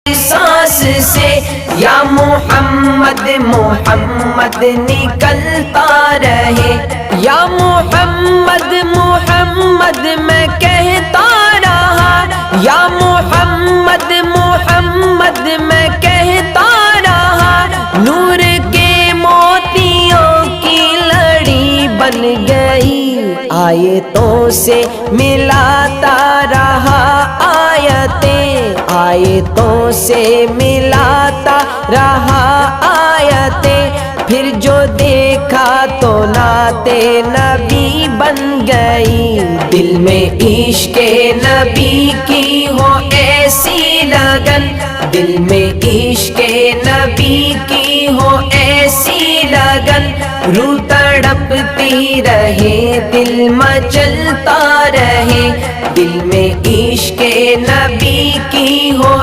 سانس سے یا محمد محمد نکلتا رہے، یا محمد محمد میں کہتا رہا، یا محمد محمد میں کہتا رہا، نور کے موتیوں کی لڑی بن گئی، آیتوں سے ملاتا رہا آیتیں، آیتوں سے ملاتا رہا آیتیں، پھر جو دیکھا تو نعت نبی بن گئی، دل میں عشق نبی کی ہو ایسی لگن، دل میں عشق نبی کی ہو ایسی لگن، روح تڑپتی رہے دل مچلتا رہے، دل میں عشق نبی کی ہو